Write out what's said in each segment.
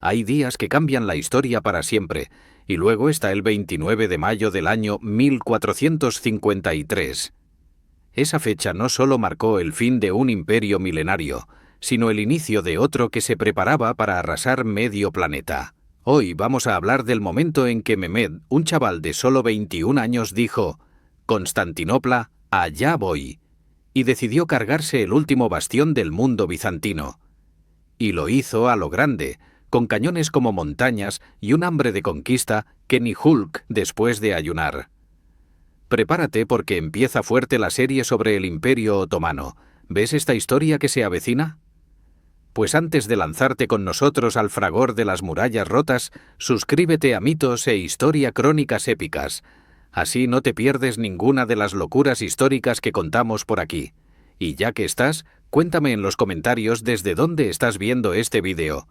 Hay días que cambian la historia para siempre, y luego está el 29 de mayo del año 1453. Esa fecha no solo marcó el fin de un imperio milenario, sino el inicio de otro que se preparaba para arrasar medio planeta. Hoy vamos a hablar del momento en que Mehmed, un chaval de solo 21 años, dijo: «Constantinopla, allá voy», y decidió cargarse el último bastión del mundo bizantino. Y lo hizo a lo grande, con cañones como montañas y un hambre de conquista que ni Hulk después de ayunar. Prepárate porque empieza fuerte la serie sobre el Imperio Otomano. ¿Ves esta historia que se avecina? Pues antes de lanzarte con nosotros al fragor de las murallas rotas, suscríbete a Mitos e Historia Crónicas Épicas. Así no te pierdes ninguna de las locuras históricas que contamos por aquí. Y ya que estás, cuéntame en los comentarios desde dónde estás viendo este vídeo.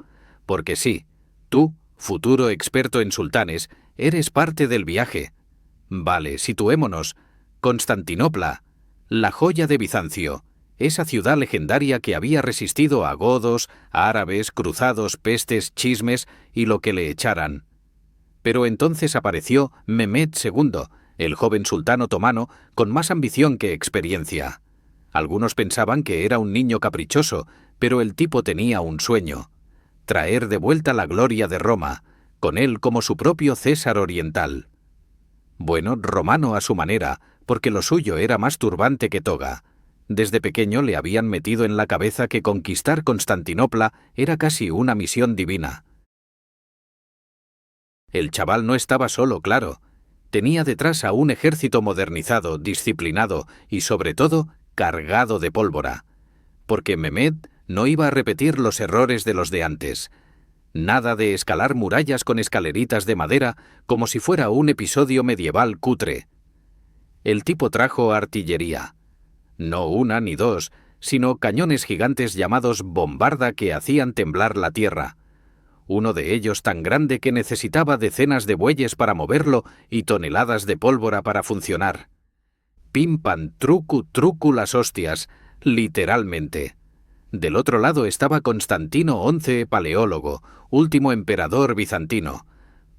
Porque sí, tú, futuro experto en sultanes, eres parte del viaje. Vale, situémonos. Constantinopla, la joya de Bizancio, esa ciudad legendaria que había resistido a godos, árabes, cruzados, pestes, chismes y lo que le echaran. Pero entonces apareció Mehmed II, el joven sultán otomano con más ambición que experiencia. Algunos pensaban que era un niño caprichoso, pero el tipo tenía un sueño: traer de vuelta la gloria de Roma, con él como su propio César oriental. Bueno, romano a su manera, porque lo suyo era más turbante que toga. Desde pequeño le habían metido en la cabeza que conquistar Constantinopla era casi una misión divina. El chaval no estaba solo, claro. Tenía detrás a un ejército modernizado, disciplinado y, sobre todo, cargado de pólvora. Porque Mehmed no iba a repetir los errores de los de antes. Nada de escalar murallas con escaleritas de madera como si fuera un episodio medieval cutre. El tipo trajo artillería. No una ni dos, sino cañones gigantes llamados bombarda que hacían temblar la tierra. Uno de ellos tan grande que necesitaba decenas de bueyes para moverlo y toneladas de pólvora para funcionar. Pim pam, trucu las hostias, literalmente. Del otro lado estaba Constantino XI, paleólogo, último emperador bizantino.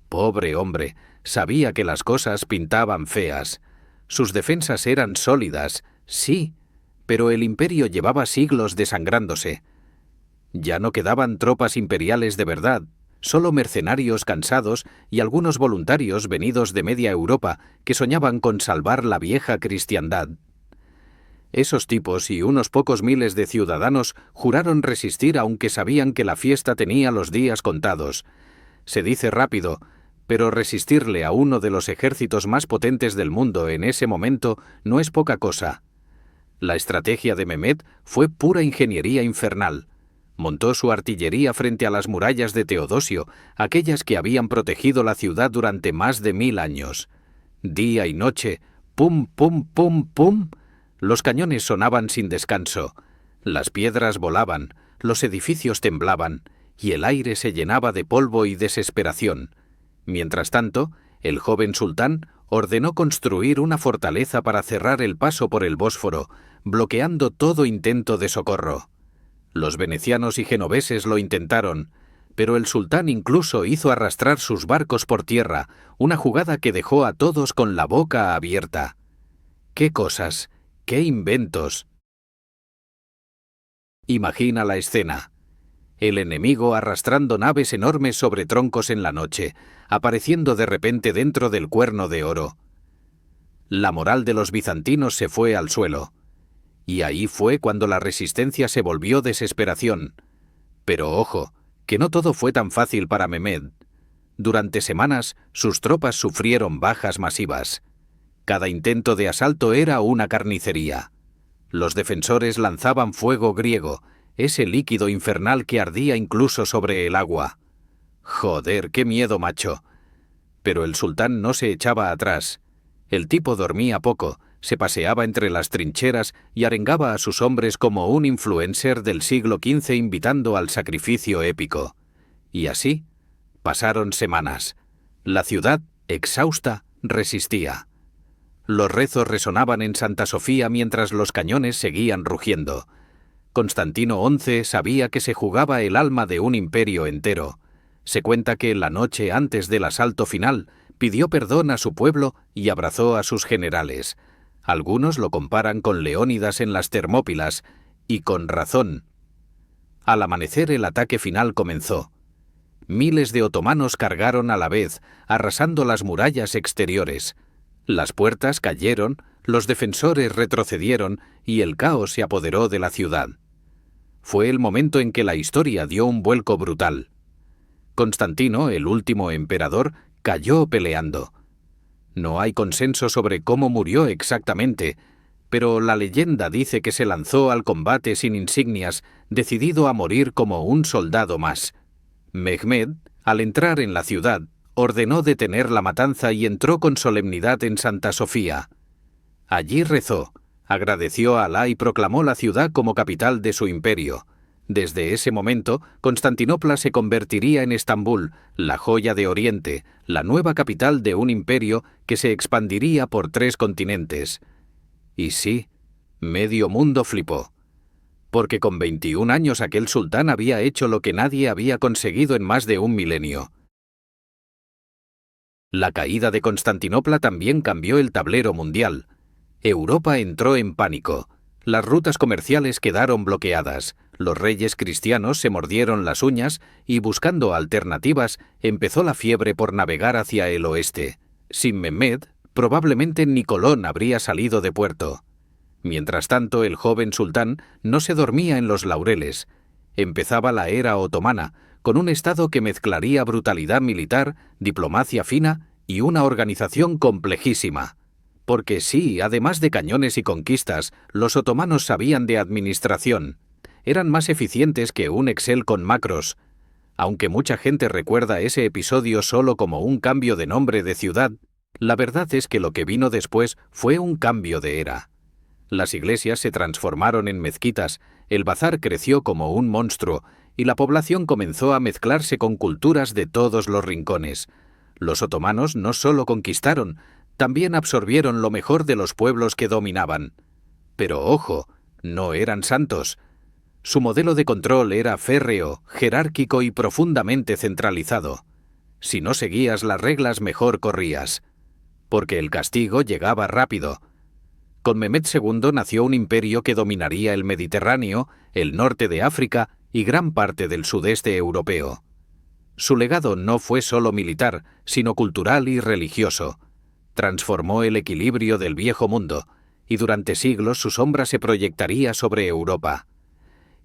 Pobre hombre, sabía que las cosas pintaban feas. Sus defensas eran sólidas, sí, pero el imperio llevaba siglos desangrándose. Ya no quedaban tropas imperiales de verdad, solo mercenarios cansados y algunos voluntarios venidos de media Europa que soñaban con salvar la vieja cristiandad. Esos tipos y unos pocos miles de ciudadanos juraron resistir aunque sabían que la fiesta tenía los días contados. Se dice rápido, pero resistirle a uno de los ejércitos más potentes del mundo en ese momento no es poca cosa. La estrategia de Mehmed fue pura ingeniería infernal. Montó su artillería frente a las murallas de Teodosio, aquellas que habían protegido la ciudad durante más de 1000 años. Día y noche, pum, pum, pum, pum. Los cañones sonaban sin descanso, las piedras volaban, los edificios temblaban, y el aire se llenaba de polvo y desesperación. Mientras tanto, el joven sultán ordenó construir una fortaleza para cerrar el paso por el Bósforo, bloqueando todo intento de socorro. Los venecianos y genoveses lo intentaron, pero el sultán incluso hizo arrastrar sus barcos por tierra, una jugada que dejó a todos con la boca abierta. ¡Qué cosas! ¡Qué inventos! Imagina la escena. El enemigo arrastrando naves enormes sobre troncos en la noche, apareciendo de repente dentro del Cuerno de Oro. La moral de los bizantinos se fue al suelo. Y ahí fue cuando la resistencia se volvió desesperación. Pero ojo, que no todo fue tan fácil para Mehmed. Durante semanas, sus tropas sufrieron bajas masivas. Cada intento de asalto era una carnicería. Los defensores lanzaban fuego griego, ese líquido infernal que ardía incluso sobre el agua. Joder, qué miedo, macho. Pero el sultán no se echaba atrás. El tipo dormía poco, se paseaba entre las trincheras y arengaba a sus hombres como un influencer del siglo XV invitando al sacrificio épico. Y así pasaron semanas. La ciudad, exhausta, resistía. Los rezos resonaban en Santa Sofía mientras los cañones seguían rugiendo. Constantino XI sabía que se jugaba el alma de un imperio entero. Se cuenta que la noche antes del asalto final pidió perdón a su pueblo y abrazó a sus generales. Algunos lo comparan con Leónidas en las Termópilas, y con razón. Al amanecer el ataque final comenzó. Miles de otomanos cargaron a la vez, arrasando las murallas exteriores. Las puertas cayeron, los defensores retrocedieron y el caos se apoderó de la ciudad. Fue el momento en que la historia dio un vuelco brutal. Constantino, el último emperador, cayó peleando. No hay consenso sobre cómo murió exactamente, pero la leyenda dice que se lanzó al combate sin insignias, decidido a morir como un soldado más. Mehmed, al entrar en la ciudad, ordenó detener la matanza y entró con solemnidad en Santa Sofía. Allí rezó, agradeció a Alá y proclamó la ciudad como capital de su imperio. Desde ese momento, Constantinopla se convertiría en Estambul, la joya de Oriente, la nueva capital de un imperio que se expandiría por 3 continentes. Y sí, medio mundo flipó. Porque con 21 años aquel sultán había hecho lo que nadie había conseguido en más de un milenio. La caída de Constantinopla también cambió el tablero mundial. Europa entró en pánico. Las rutas comerciales quedaron bloqueadas. Los reyes cristianos se mordieron las uñas y, buscando alternativas, empezó la fiebre por navegar hacia el oeste. Sin Mehmed, probablemente ni Colón habría salido de puerto. Mientras tanto, el joven sultán no se dormía en los laureles. Empezaba la era otomana, con un estado que mezclaría brutalidad militar, diplomacia fina y una organización complejísima. Porque sí, además de cañones y conquistas, los otomanos sabían de administración. Eran más eficientes que un Excel con macros. Aunque mucha gente recuerda ese episodio solo como un cambio de nombre de ciudad, la verdad es que lo que vino después fue un cambio de era. Las iglesias se transformaron en mezquitas, el bazar creció como un monstruo y la población comenzó a mezclarse con culturas de todos los rincones. Los otomanos no solo conquistaron, también absorbieron lo mejor de los pueblos que dominaban. Pero ojo, no eran santos. Su modelo de control era férreo, jerárquico y profundamente centralizado. Si no seguías las reglas, mejor corrías. Porque el castigo llegaba rápido. Con Mehmed II nació un imperio que dominaría el Mediterráneo, el norte de África y gran parte del sudeste europeo. Su legado no fue solo militar, sino cultural y religioso. Transformó el equilibrio del viejo mundo, y durante siglos su sombra se proyectaría sobre Europa.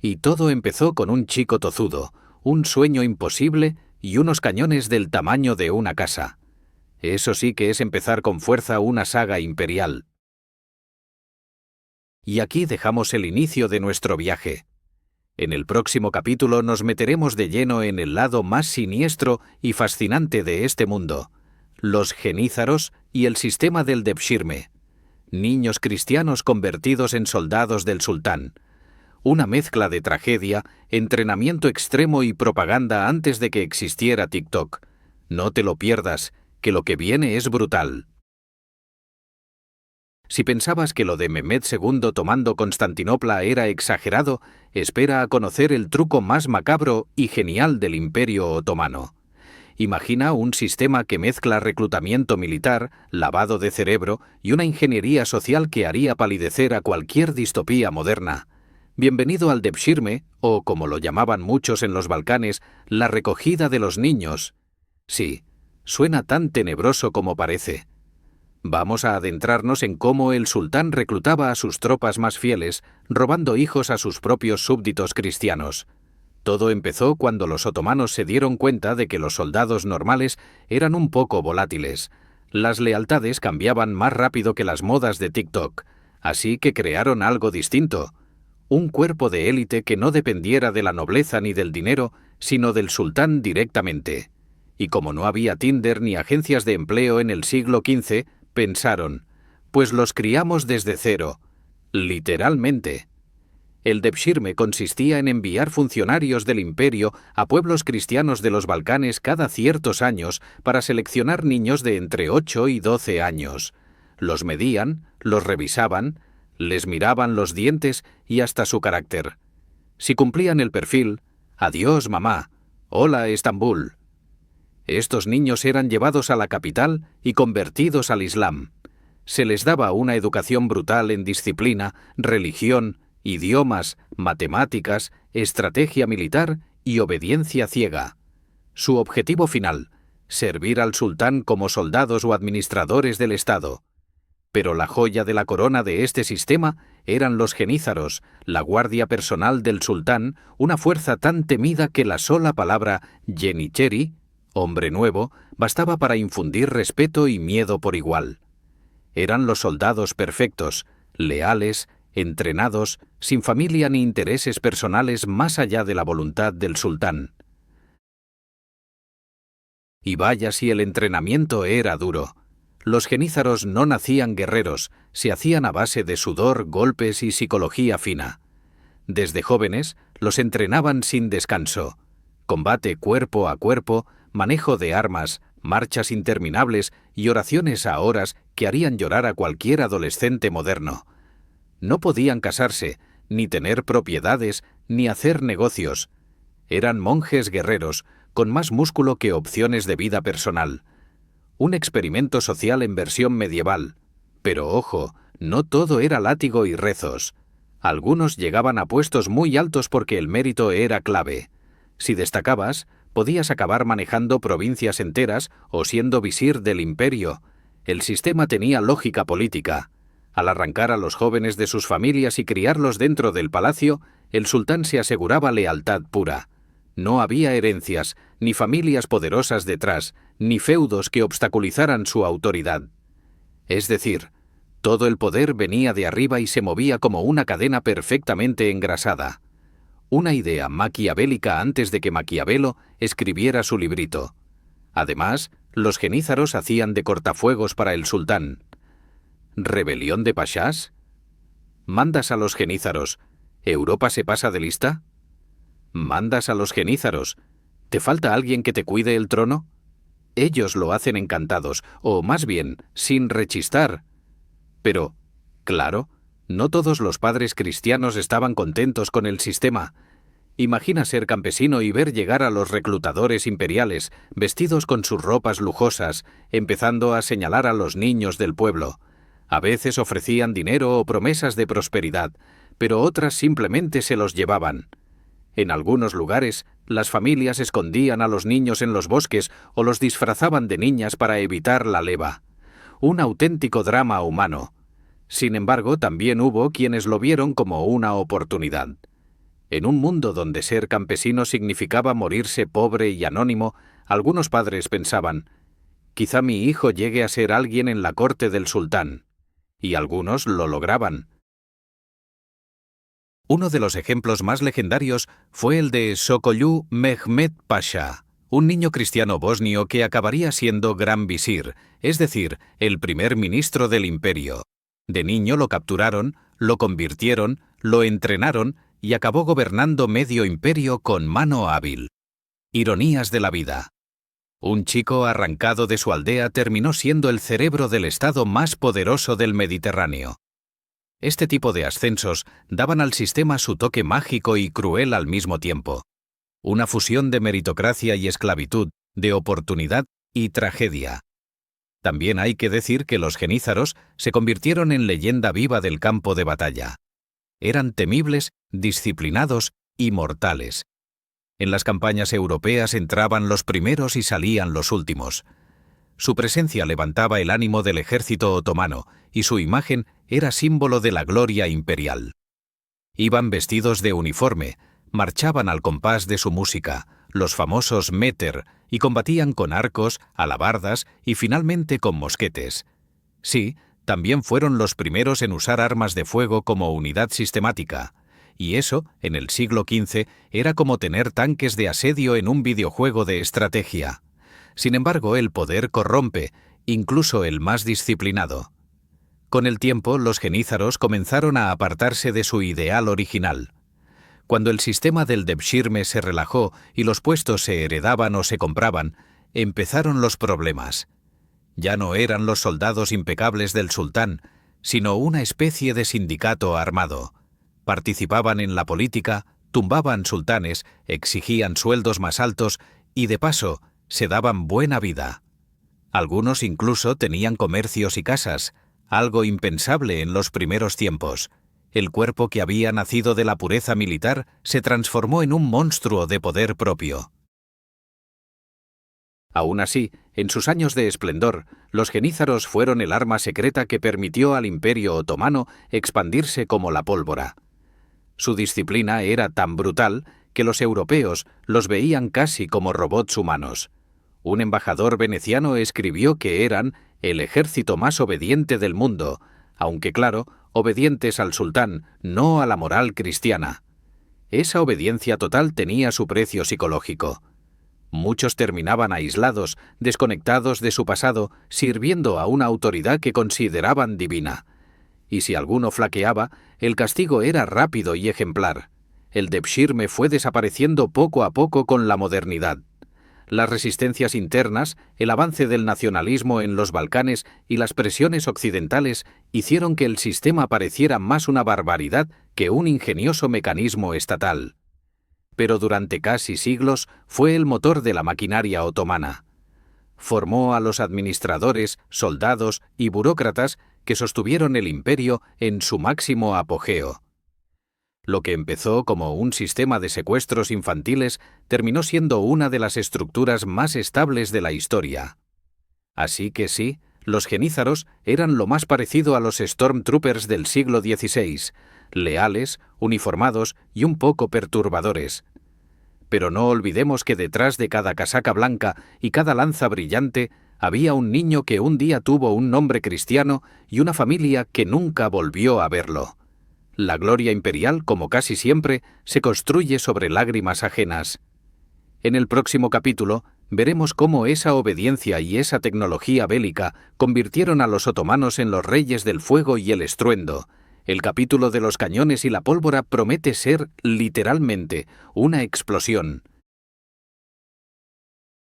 Y todo empezó con un chico tozudo, un sueño imposible y unos cañones del tamaño de una casa. Eso sí que es empezar con fuerza una saga imperial. Y aquí dejamos el inicio de nuestro viaje. En el próximo capítulo nos meteremos de lleno en el lado más siniestro y fascinante de este mundo, los genízaros y el sistema del Devshirme, niños cristianos convertidos en soldados del sultán. Una mezcla de tragedia, entrenamiento extremo y propaganda antes de que existiera TikTok. No te lo pierdas, que lo que viene es brutal. Si pensabas que lo de Mehmed II tomando Constantinopla era exagerado, espera a conocer el truco más macabro y genial del Imperio Otomano. Imagina un sistema que mezcla reclutamiento militar, lavado de cerebro y una ingeniería social que haría palidecer a cualquier distopía moderna. Bienvenido al Devshirme, o como lo llamaban muchos en los Balcanes, la recogida de los niños. Sí, suena tan tenebroso como parece. Vamos a adentrarnos en cómo el sultán reclutaba a sus tropas más fieles, robando hijos a sus propios súbditos cristianos. Todo empezó cuando los otomanos se dieron cuenta de que los soldados normales eran un poco volátiles. Las lealtades cambiaban más rápido que las modas de TikTok, así que crearon algo distinto. Un cuerpo de élite que no dependiera de la nobleza ni del dinero, sino del sultán directamente. Y como no había Tinder ni agencias de empleo en el siglo XV, pensaron, pues los criamos desde cero, literalmente. El Devshirme consistía en enviar funcionarios del imperio a pueblos cristianos de los Balcanes cada ciertos años para seleccionar niños de entre 8 y 12 años. Los medían, los revisaban, les miraban los dientes y hasta su carácter. Si cumplían el perfil, adiós mamá, hola Estambul, Estos niños eran llevados a la capital y convertidos al Islam. Se les daba una educación brutal en disciplina, religión, idiomas, matemáticas, estrategia militar y obediencia ciega. Su objetivo final: servir al sultán como soldados o administradores del Estado. Pero la joya de la corona de este sistema eran los genízaros, la guardia personal del sultán, una fuerza tan temida que la sola palabra yenicheri, hombre nuevo, bastaba para infundir respeto y miedo por igual. Eran los soldados perfectos, leales, entrenados, sin familia ni intereses personales más allá de la voluntad del sultán. Y vaya si el entrenamiento era duro. Los genízaros no nacían guerreros, se hacían a base de sudor, golpes y psicología fina. Desde jóvenes los entrenaban sin descanso. Combate cuerpo a cuerpo, manejo de armas, marchas interminables y oraciones a horas que harían llorar a cualquier adolescente moderno. No podían casarse, ni tener propiedades, ni hacer negocios. Eran monjes guerreros, con más músculo que opciones de vida personal. Un experimento social en versión medieval. Pero ojo, no todo era látigo y rezos. Algunos llegaban a puestos muy altos porque el mérito era clave. Si destacabas, podías acabar manejando provincias enteras o siendo visir del imperio. El sistema tenía lógica política. Al arrancar a los jóvenes de sus familias y criarlos dentro del palacio, el sultán se aseguraba lealtad pura. No había herencias, ni familias poderosas detrás, ni feudos que obstaculizaran su autoridad. Es decir, todo el poder venía de arriba y se movía como una cadena perfectamente engrasada. Una idea maquiavélica antes de que Maquiavelo escribiera su librito. Además, los genízaros hacían de cortafuegos para el sultán. ¿Rebelión de pashás? ¿Mandas a los genízaros? ¿Europa se pasa de lista? Mandas a los genízaros. ¿Te falta alguien que te cuide el trono? Ellos lo hacen encantados, o más bien, sin rechistar. Pero, claro, no todos los padres cristianos estaban contentos con el sistema. Imagina ser campesino y ver llegar a los reclutadores imperiales, vestidos con sus ropas lujosas, empezando a señalar a los niños del pueblo. A veces ofrecían dinero o promesas de prosperidad, pero otras simplemente se los llevaban. En algunos lugares, las familias escondían a los niños en los bosques o los disfrazaban de niñas para evitar la leva. Un auténtico drama humano. Sin embargo, también hubo quienes lo vieron como una oportunidad. En un mundo donde ser campesino significaba morirse pobre y anónimo, algunos padres pensaban: quizá mi hijo llegue a ser alguien en la corte del sultán. Y algunos lo lograban. Uno de los ejemplos más legendarios fue el de Sokollu Mehmed Pasha, un niño cristiano bosnio que acabaría siendo gran visir, es decir, el primer ministro del imperio. De niño lo capturaron, lo convirtieron, lo entrenaron y acabó gobernando medio imperio con mano hábil. Ironías de la vida. Un chico arrancado de su aldea terminó siendo el cerebro del estado más poderoso del Mediterráneo. Este tipo de ascensos daban al sistema su toque mágico y cruel al mismo tiempo. Una fusión de meritocracia y esclavitud, de oportunidad y tragedia. También hay que decir que los genízaros se convirtieron en leyenda viva del campo de batalla. Eran temibles, disciplinados y mortales. En las campañas europeas entraban los primeros y salían los últimos. Su presencia levantaba el ánimo del ejército otomano y su imagen era símbolo de la gloria imperial. Iban vestidos de uniforme, marchaban al compás de su música, los famosos meter, y combatían con arcos, alabardas y finalmente con mosquetes. Sí, también fueron los primeros en usar armas de fuego como unidad sistemática, y eso, en el siglo XV, era como tener tanques de asedio en un videojuego de estrategia. Sin embargo, el poder corrompe, incluso el más disciplinado. Con el tiempo, los genízaros comenzaron a apartarse de su ideal original. Cuando el sistema del devshirme se relajó y los puestos se heredaban o se compraban, empezaron los problemas. Ya no eran los soldados impecables del sultán, sino una especie de sindicato armado. Participaban en la política, tumbaban sultanes, exigían sueldos más altos y, de paso, se daban buena vida. Algunos incluso tenían comercios y casas, algo impensable en los primeros tiempos. El cuerpo que había nacido de la pureza militar se transformó en un monstruo de poder propio. Aún así, en sus años de esplendor, los genízaros fueron el arma secreta que permitió al Imperio otomano expandirse como la pólvora. Su disciplina era tan brutal que los europeos los veían casi como robots humanos. Un embajador veneciano escribió que eran el ejército más obediente del mundo, aunque claro, obedientes al sultán, no a la moral cristiana. Esa obediencia total tenía su precio psicológico. Muchos terminaban aislados, desconectados de su pasado, sirviendo a una autoridad que consideraban divina. Y si alguno flaqueaba, el castigo era rápido y ejemplar. El Devshirme fue desapareciendo poco a poco con la modernidad. Las resistencias internas, el avance del nacionalismo en los Balcanes y las presiones occidentales hicieron que el sistema pareciera más una barbaridad que un ingenioso mecanismo estatal. Pero durante casi siglos fue el motor de la maquinaria otomana. Formó a los administradores, soldados y burócratas que sostuvieron el imperio en su máximo apogeo. Lo que empezó como un sistema de secuestros infantiles terminó siendo una de las estructuras más estables de la historia. Así que sí, los genízaros eran lo más parecido a los Stormtroopers del siglo XVI, leales, uniformados y un poco perturbadores. Pero no olvidemos que detrás de cada casaca blanca y cada lanza brillante había un niño que un día tuvo un nombre cristiano y una familia que nunca volvió a verlo. La gloria imperial, como casi siempre, se construye sobre lágrimas ajenas. En el próximo capítulo veremos cómo esa obediencia y esa tecnología bélica convirtieron a los otomanos en los reyes del fuego y el estruendo. El capítulo de los cañones y la pólvora promete ser, literalmente, una explosión.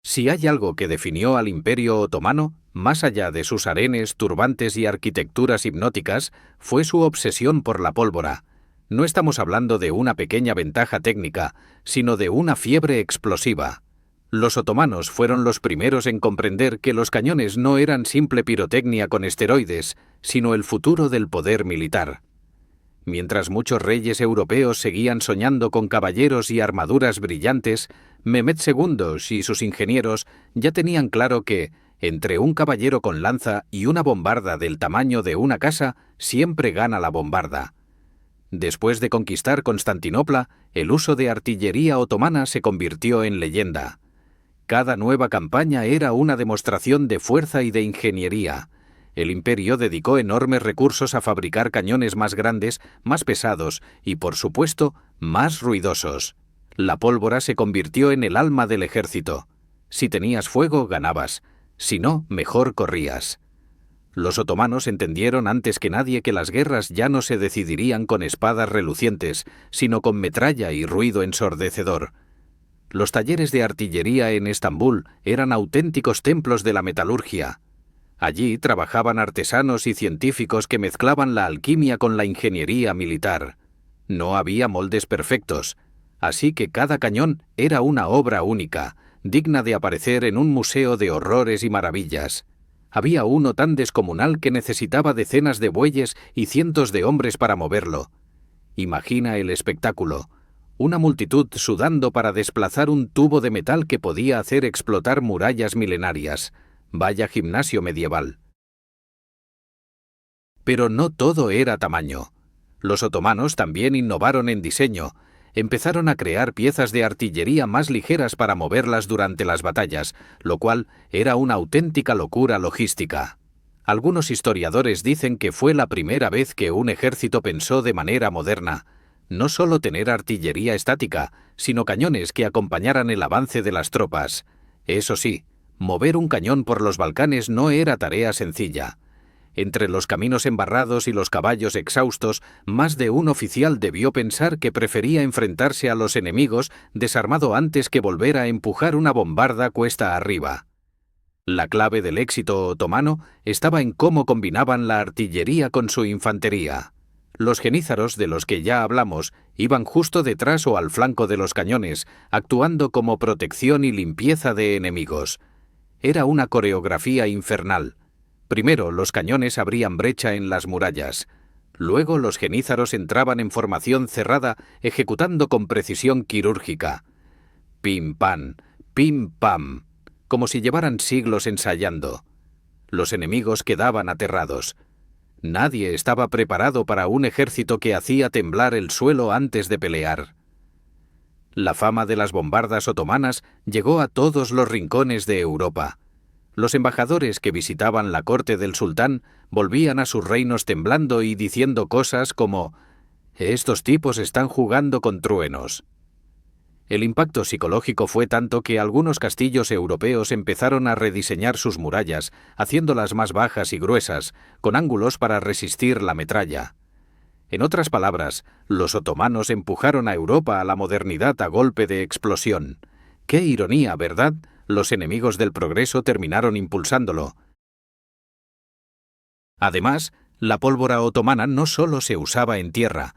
Si hay algo que definió al Imperio otomano, más allá de sus harenes, turbantes y arquitecturas hipnóticas, fue su obsesión por la pólvora. No estamos hablando de una pequeña ventaja técnica, sino de una fiebre explosiva. Los otomanos fueron los primeros en comprender que los cañones no eran simple pirotecnia con esteroides, sino el futuro del poder militar. Mientras muchos reyes europeos seguían soñando con caballeros y armaduras brillantes, Mehmed II y sus ingenieros ya tenían claro que, entre un caballero con lanza y una bombarda del tamaño de una casa, siempre gana la bombarda. Después de conquistar Constantinopla, el uso de artillería otomana se convirtió en leyenda. Cada nueva campaña era una demostración de fuerza y de ingeniería. El imperio dedicó enormes recursos a fabricar cañones más grandes, más pesados y, por supuesto, más ruidosos. La pólvora se convirtió en el alma del ejército. Si tenías fuego, ganabas. Si no, mejor corrías. Los otomanos entendieron antes que nadie que las guerras ya no se decidirían con espadas relucientes, sino con metralla y ruido ensordecedor. Los talleres de artillería en Estambul eran auténticos templos de la metalurgia. Allí trabajaban artesanos y científicos que mezclaban la alquimia con la ingeniería militar. No había moldes perfectos, así que cada cañón era una obra única, digna de aparecer en un museo de horrores y maravillas. Había uno tan descomunal que necesitaba decenas de bueyes y cientos de hombres para moverlo. Imagina el espectáculo. Una multitud sudando para desplazar un tubo de metal que podía hacer explotar murallas milenarias. Vaya gimnasio medieval. Pero no todo era tamaño. Los otomanos también innovaron en diseño. Empezaron a crear piezas de artillería más ligeras para moverlas durante las batallas, lo cual era una auténtica locura logística. Algunos historiadores dicen que fue la primera vez que un ejército pensó de manera moderna, no solo tener artillería estática, sino cañones que acompañaran el avance de las tropas. Eso sí, mover un cañón por los Balcanes no era tarea sencilla. Entre los caminos embarrados y los caballos exhaustos, más de un oficial debió pensar que prefería enfrentarse a los enemigos desarmado antes que volver a empujar una bombarda cuesta arriba. La clave del éxito otomano estaba en cómo combinaban la artillería con su infantería. Los jenízaros, de los que ya hablamos, iban justo detrás o al flanco de los cañones, actuando como protección y limpieza de enemigos. Era una coreografía infernal. Primero los cañones abrían brecha en las murallas. Luego los jenízaros entraban en formación cerrada, ejecutando con precisión quirúrgica. Pim pam, como si llevaran siglos ensayando. Los enemigos quedaban aterrados. Nadie estaba preparado para un ejército que hacía temblar el suelo antes de pelear. La fama de las bombardas otomanas llegó a todos los rincones de Europa. Los embajadores que visitaban la corte del sultán volvían a sus reinos temblando y diciendo cosas como «Estos tipos están jugando con truenos». El impacto psicológico fue tanto que algunos castillos europeos empezaron a rediseñar sus murallas, haciéndolas más bajas y gruesas, con ángulos para resistir la metralla. En otras palabras, los otomanos empujaron a Europa a la modernidad a golpe de explosión. ¡Qué ironía, ¿verdad? Los enemigos del progreso terminaron impulsándolo. Además, la pólvora otomana no solo se usaba en tierra.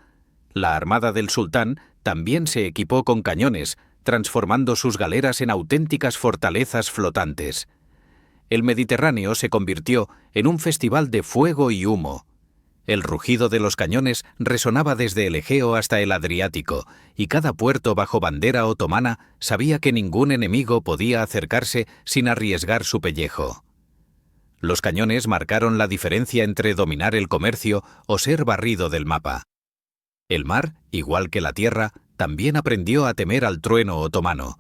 La armada del sultán también se equipó con cañones, transformando sus galeras en auténticas fortalezas flotantes. El Mediterráneo se convirtió en un festival de fuego y humo. El rugido de los cañones resonaba desde el Egeo hasta el Adriático, y cada puerto bajo bandera otomana sabía que ningún enemigo podía acercarse sin arriesgar su pellejo. Los cañones marcaron la diferencia entre dominar el comercio o ser barrido del mapa. El mar, igual que la tierra, también aprendió a temer al trueno otomano.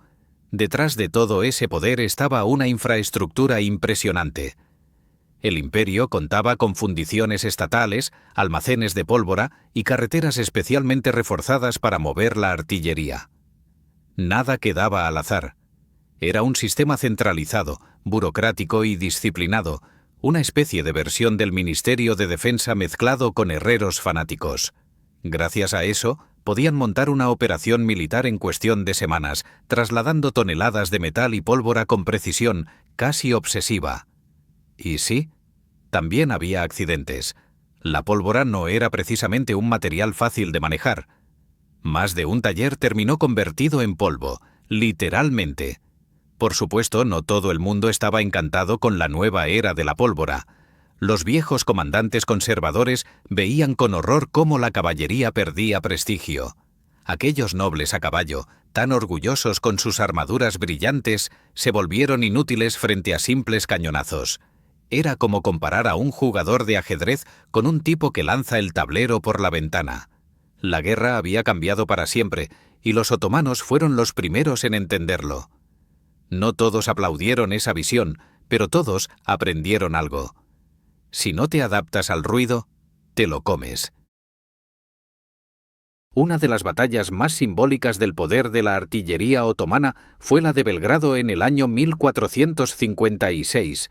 Detrás de todo ese poder estaba una infraestructura impresionante. El imperio contaba con fundiciones estatales, almacenes de pólvora y carreteras especialmente reforzadas para mover la artillería. Nada quedaba al azar. Era un sistema centralizado, burocrático y disciplinado, una especie de versión del Ministerio de Defensa mezclado con herreros fanáticos. Gracias a eso, podían montar una operación militar en cuestión de semanas, trasladando toneladas de metal y pólvora con precisión casi obsesiva. Y sí, también había accidentes. La pólvora no era precisamente un material fácil de manejar. Más de un taller terminó convertido en polvo, literalmente. Por supuesto, no todo el mundo estaba encantado con la nueva era de la pólvora. Los viejos comandantes conservadores veían con horror cómo la caballería perdía prestigio. Aquellos nobles a caballo, tan orgullosos con sus armaduras brillantes, se volvieron inútiles frente a simples cañonazos. Era como comparar a un jugador de ajedrez con un tipo que lanza el tablero por la ventana. La guerra había cambiado para siempre, y los otomanos fueron los primeros en entenderlo. No todos aplaudieron esa visión, pero todos aprendieron algo. Si no te adaptas al ruido, te lo comes. Una de las batallas más simbólicas del poder de la artillería otomana fue la de Belgrado en el año 1456.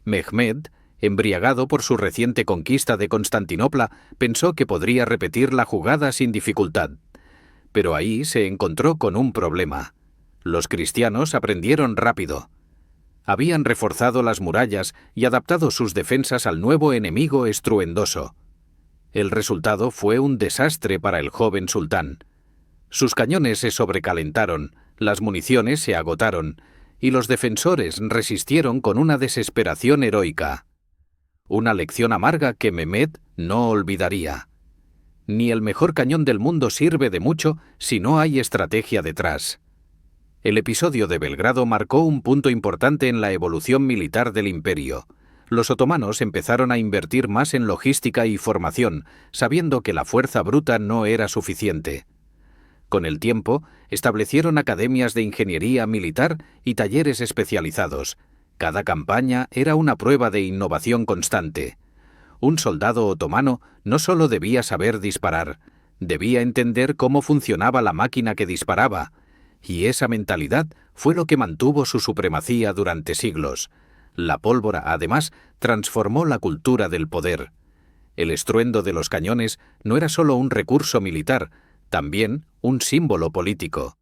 Mehmed, embriagado por su reciente conquista de Constantinopla, pensó que podría repetir la jugada sin dificultad. Pero ahí se encontró con un problema. Los cristianos aprendieron rápido. Habían reforzado las murallas y adaptado sus defensas al nuevo enemigo estruendoso. El resultado fue un desastre para el joven sultán. Sus cañones se sobrecalentaron, las municiones se agotaron, y los defensores resistieron con una desesperación heroica. Una lección amarga que Mehmed no olvidaría. Ni el mejor cañón del mundo sirve de mucho si no hay estrategia detrás. El episodio de Belgrado marcó un punto importante en la evolución militar del imperio. Los otomanos empezaron a invertir más en logística y formación, sabiendo que la fuerza bruta no era suficiente. Con el tiempo, establecieron academias de ingeniería militar y talleres especializados. Cada campaña era una prueba de innovación constante. Un soldado otomano no solo debía saber disparar, debía entender cómo funcionaba la máquina que disparaba, y esa mentalidad fue lo que mantuvo su supremacía durante siglos. La pólvora, además, transformó la cultura del poder. El estruendo de los cañones no era solo un recurso militar, también un símbolo político.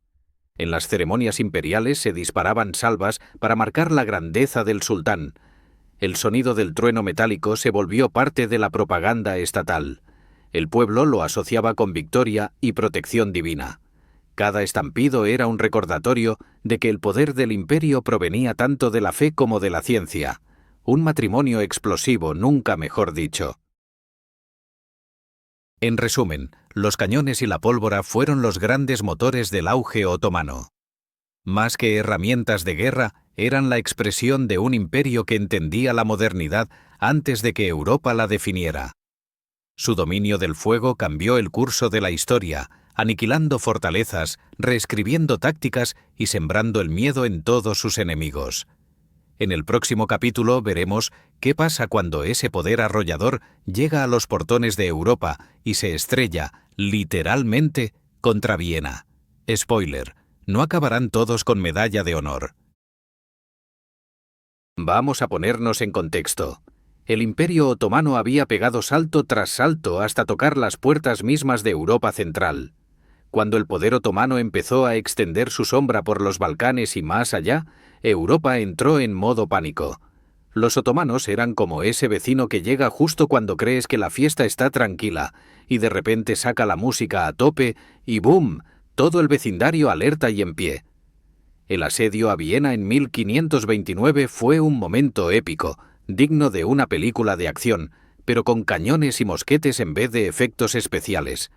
En las ceremonias imperiales se disparaban salvas para marcar la grandeza del sultán. El sonido del trueno metálico se volvió parte de la propaganda estatal. El pueblo lo asociaba con victoria y protección divina. Cada estampido era un recordatorio de que el poder del imperio provenía tanto de la fe como de la ciencia. Un matrimonio explosivo, nunca mejor dicho. En resumen, los cañones y la pólvora fueron los grandes motores del auge otomano. Más que herramientas de guerra, eran la expresión de un imperio que entendía la modernidad antes de que Europa la definiera. Su dominio del fuego cambió el curso de la historia, aniquilando fortalezas, reescribiendo tácticas y sembrando el miedo en todos sus enemigos. En el próximo capítulo veremos qué pasa cuando ese poder arrollador llega a los portones de Europa y se estrella, literalmente, contra Viena. Spoiler, no acabarán todos con medalla de honor. Vamos a ponernos en contexto. El Imperio Otomano había pegado salto tras salto hasta tocar las puertas mismas de Europa Central. Cuando el poder otomano empezó a extender su sombra por los Balcanes y más allá, Europa entró en modo pánico. Los otomanos eran como ese vecino que llega justo cuando crees que la fiesta está tranquila, y de repente saca la música a tope y ¡boom!, todo el vecindario alerta y en pie. El asedio a Viena en 1529 fue un momento épico, digno de una película de acción, pero con cañones y mosquetes en vez de efectos especiales.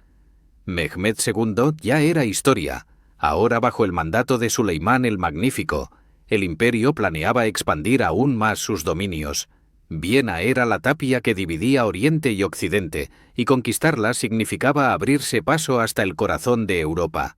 Mehmed II ya era historia. Ahora, bajo el mandato de Suleimán el Magnífico, el imperio planeaba expandir aún más sus dominios. Viena era la tapia que dividía Oriente y Occidente, y conquistarla significaba abrirse paso hasta el corazón de Europa.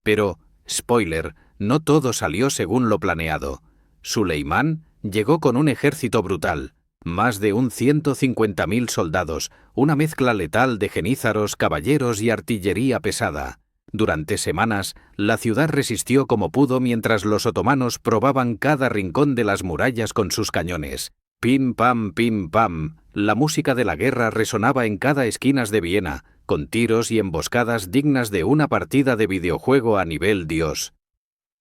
Pero, spoiler, no todo salió según lo planeado. Suleimán llegó con un ejército brutal, más de 150.000 soldados, una mezcla letal de genízaros, caballeros y artillería pesada. Durante semanas, la ciudad resistió como pudo mientras los otomanos probaban cada rincón de las murallas con sus cañones. Pim pam, la música de la guerra resonaba en cada esquina de Viena, con tiros y emboscadas dignas de una partida de videojuego a nivel Dios.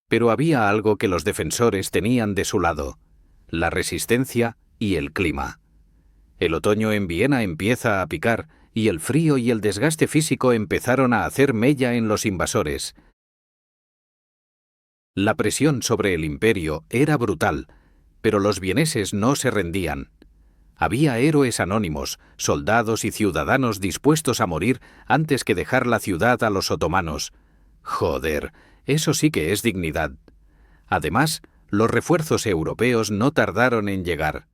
Pero había algo que los defensores tenían de su lado: la resistencia y el clima. El otoño en Viena empieza a picar, y el frío y el desgaste físico empezaron a hacer mella en los invasores. La presión sobre el imperio era brutal, pero los vieneses no se rendían. Había héroes anónimos, soldados y ciudadanos dispuestos a morir antes que dejar la ciudad a los otomanos. Joder, eso sí que es dignidad. Además, los refuerzos europeos no tardaron en llegar.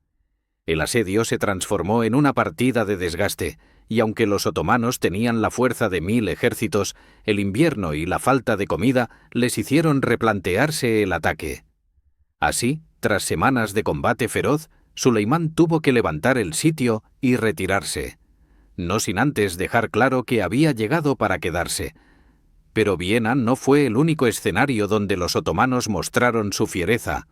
El asedio se transformó en una partida de desgaste, y aunque los otomanos tenían la fuerza de 1000 ejércitos, el invierno y la falta de comida les hicieron replantearse el ataque. Así, tras semanas de combate feroz, Suleimán tuvo que levantar el sitio y retirarse, no sin antes dejar claro que había llegado para quedarse. Pero Viena no fue el único escenario donde los otomanos mostraron su fiereza.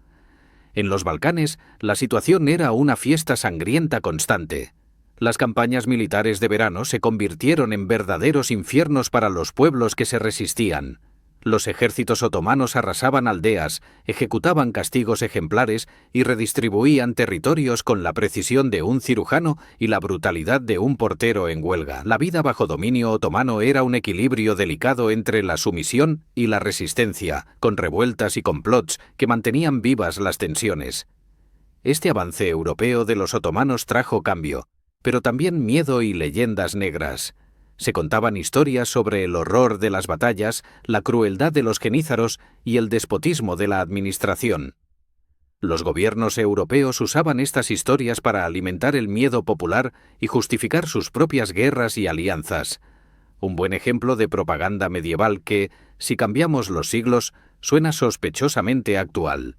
En los Balcanes, la situación era una fiesta sangrienta constante. Las campañas militares de verano se convirtieron en verdaderos infiernos para los pueblos que se resistían. Los ejércitos otomanos arrasaban aldeas, ejecutaban castigos ejemplares y redistribuían territorios con la precisión de un cirujano y la brutalidad de un portero en huelga. La vida bajo dominio otomano era un equilibrio delicado entre la sumisión y la resistencia, con revueltas y complots que mantenían vivas las tensiones. Este avance europeo de los otomanos trajo cambio, pero también miedo y leyendas negras. Se contaban historias sobre el horror de las batallas, la crueldad de los genízaros y el despotismo de la administración. Los gobiernos europeos usaban estas historias para alimentar el miedo popular y justificar sus propias guerras y alianzas. Un buen ejemplo de propaganda medieval que, si cambiamos los siglos, suena sospechosamente actual.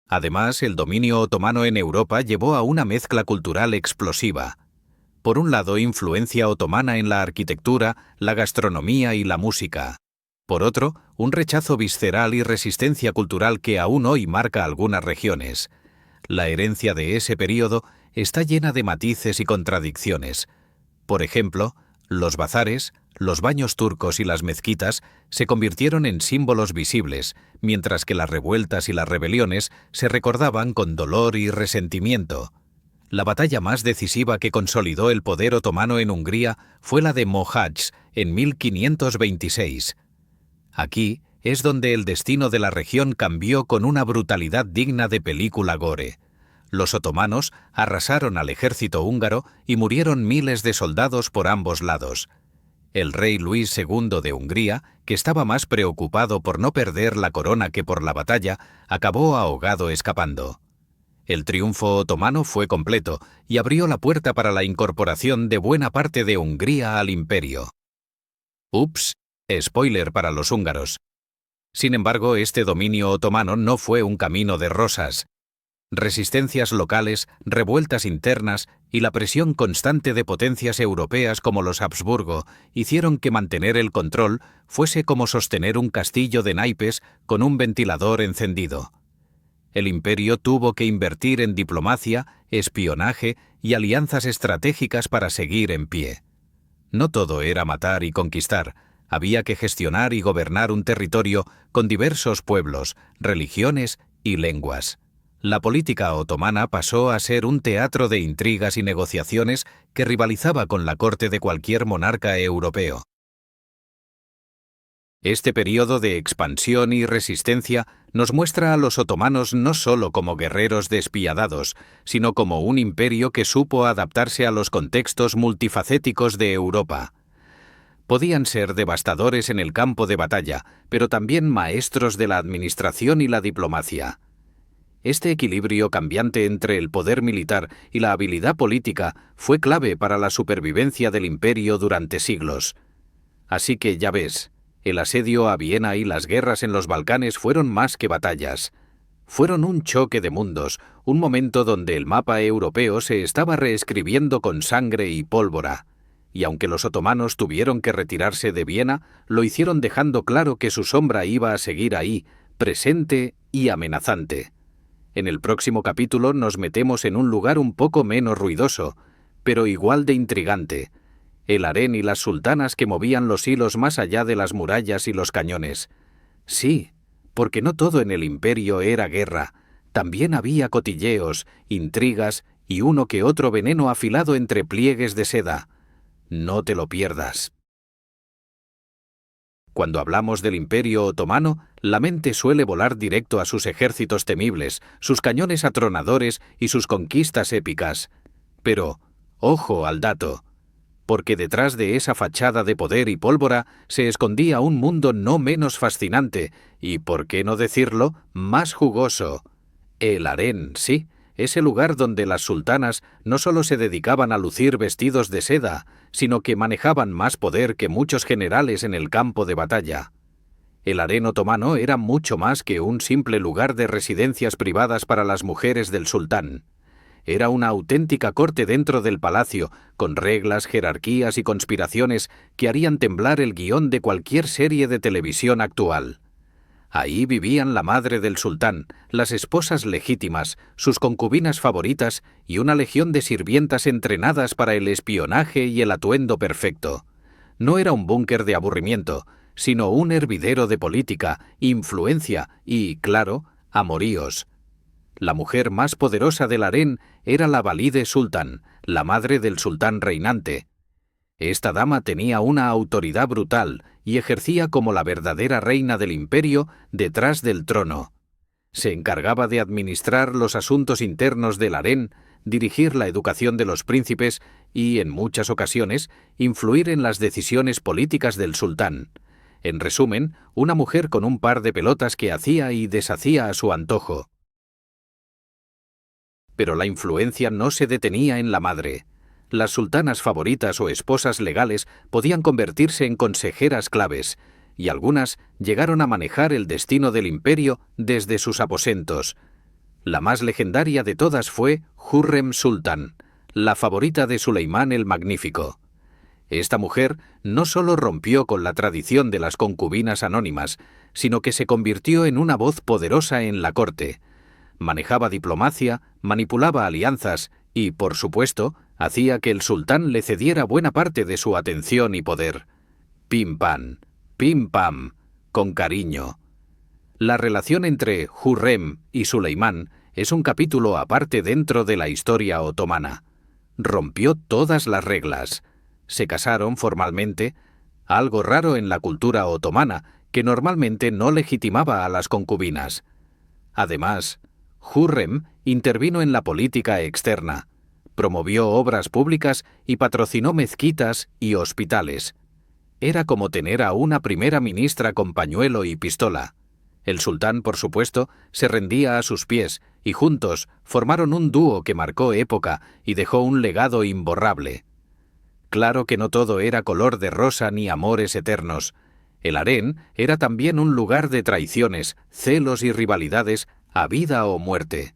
Además, el dominio otomano en Europa llevó a una mezcla cultural explosiva. Por un lado, influencia otomana en la arquitectura, la gastronomía y la música. Por otro, un rechazo visceral y resistencia cultural que aún hoy marca algunas regiones. La herencia de ese período está llena de matices y contradicciones. Por ejemplo, los bazares, los baños turcos y las mezquitas se convirtieron en símbolos visibles, mientras que las revueltas y las rebeliones se recordaban con dolor y resentimiento. La batalla más decisiva que consolidó el poder otomano en Hungría fue la de Mohács en 1526. Aquí es donde el destino de la región cambió con una brutalidad digna de película gore. Los otomanos arrasaron al ejército húngaro y murieron miles de soldados por ambos lados. El rey Luis II de Hungría, que estaba más preocupado por no perder la corona que por la batalla, acabó ahogado escapando. El triunfo otomano fue completo y abrió la puerta para la incorporación de buena parte de Hungría al imperio. Ups, spoiler para los húngaros. Sin embargo, este dominio otomano no fue un camino de rosas. Resistencias locales, revueltas internas y la presión constante de potencias europeas como los Habsburgo hicieron que mantener el control fuese como sostener un castillo de naipes con un ventilador encendido. El imperio tuvo que invertir en diplomacia, espionaje y alianzas estratégicas para seguir en pie. No todo era matar y conquistar, había que gestionar y gobernar un territorio con diversos pueblos, religiones y lenguas. La política otomana pasó a ser un teatro de intrigas y negociaciones que rivalizaba con la corte de cualquier monarca europeo. Este periodo de expansión y resistencia nos muestra a los otomanos no solo como guerreros despiadados, sino como un imperio que supo adaptarse a los contextos multifacéticos de Europa. Podían ser devastadores en el campo de batalla, pero también maestros de la administración y la diplomacia. Este equilibrio cambiante entre el poder militar y la habilidad política fue clave para la supervivencia del imperio durante siglos. Así que ya ves, el asedio a Viena y las guerras en los Balcanes fueron más que batallas. Fueron un choque de mundos, un momento donde el mapa europeo se estaba reescribiendo con sangre y pólvora. Y aunque los otomanos tuvieron que retirarse de Viena, lo hicieron dejando claro que su sombra iba a seguir ahí, presente y amenazante. En el próximo capítulo nos metemos en un lugar un poco menos ruidoso, pero igual de intrigante: el harén y las sultanas que movían los hilos más allá de las murallas y los cañones. Sí, porque no todo en el imperio era guerra, también había cotilleos, intrigas y uno que otro veneno afilado entre pliegues de seda. No te lo pierdas. Cuando hablamos del Imperio Otomano, la mente suele volar directo a sus ejércitos temibles, sus cañones atronadores y sus conquistas épicas. Pero, ojo al dato, porque detrás de esa fachada de poder y pólvora se escondía un mundo no menos fascinante y, por qué no decirlo, más jugoso. El harén, sí, ese lugar donde las sultanas no solo se dedicaban a lucir vestidos de seda, sino que manejaban más poder que muchos generales en el campo de batalla. El harén otomano era mucho más que un simple lugar de residencias privadas para las mujeres del sultán. Era una auténtica corte dentro del palacio, con reglas, jerarquías y conspiraciones que harían temblar el guión de cualquier serie de televisión actual. Ahí vivían la madre del sultán, las esposas legítimas, sus concubinas favoritas y una legión de sirvientas entrenadas para el espionaje y el atuendo perfecto. No era un búnker de aburrimiento, sino un hervidero de política, influencia y, claro, amoríos. La mujer más poderosa del harén era la Valide Sultan, la madre del sultán reinante. Esta dama tenía una autoridad brutal y ejercía como la verdadera reina del imperio detrás del trono. Se encargaba de administrar los asuntos internos del harén, dirigir la educación de los príncipes y, en muchas ocasiones, influir en las decisiones políticas del sultán. En resumen, una mujer con un par de pelotas que hacía y deshacía a su antojo. Pero la influencia no se detenía en la madre. Las sultanas favoritas o esposas legales podían convertirse en consejeras claves, y algunas llegaron a manejar el destino del imperio desde sus aposentos. La más legendaria de todas fue Hürrem Sultan, la favorita de Suleimán el Magnífico. Esta mujer no solo rompió con la tradición de las concubinas anónimas, sino que se convirtió en una voz poderosa en la corte. Manejaba diplomacia, manipulaba alianzas y, por supuesto, hacía que el sultán le cediera buena parte de su atención y poder. Pim pam, con cariño. La relación entre Hürrem y Suleimán es un capítulo aparte dentro de la historia otomana. Rompió todas las reglas. Se casaron formalmente, algo raro en la cultura otomana, que normalmente no legitimaba a las concubinas. Además, Hürrem intervino en la política externa, promovió obras públicas y patrocinó mezquitas y hospitales. Era como tener a una primera ministra con pañuelo y pistola. El sultán, por supuesto, se rendía a sus pies y juntos formaron un dúo que marcó época y dejó un legado imborrable. Claro que no todo era color de rosa ni amores eternos. El harén era también un lugar de traiciones, celos y rivalidades a vida o muerte.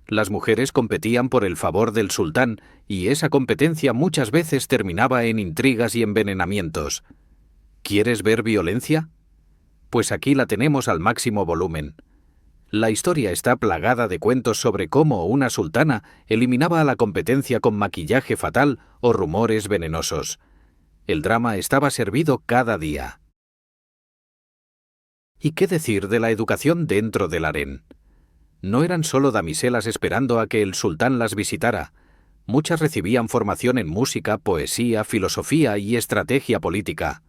Las mujeres competían por el favor del sultán y esa competencia muchas veces terminaba en intrigas y envenenamientos. ¿Quieres ver violencia? Pues aquí la tenemos al máximo volumen. La historia está plagada de cuentos sobre cómo una sultana eliminaba a la competencia con maquillaje fatal o rumores venenosos. El drama estaba servido cada día. ¿Y qué decir de la educación dentro del harén? No eran solo damiselas esperando a que el sultán las visitara. Muchas recibían formación en música, poesía, filosofía y estrategia política.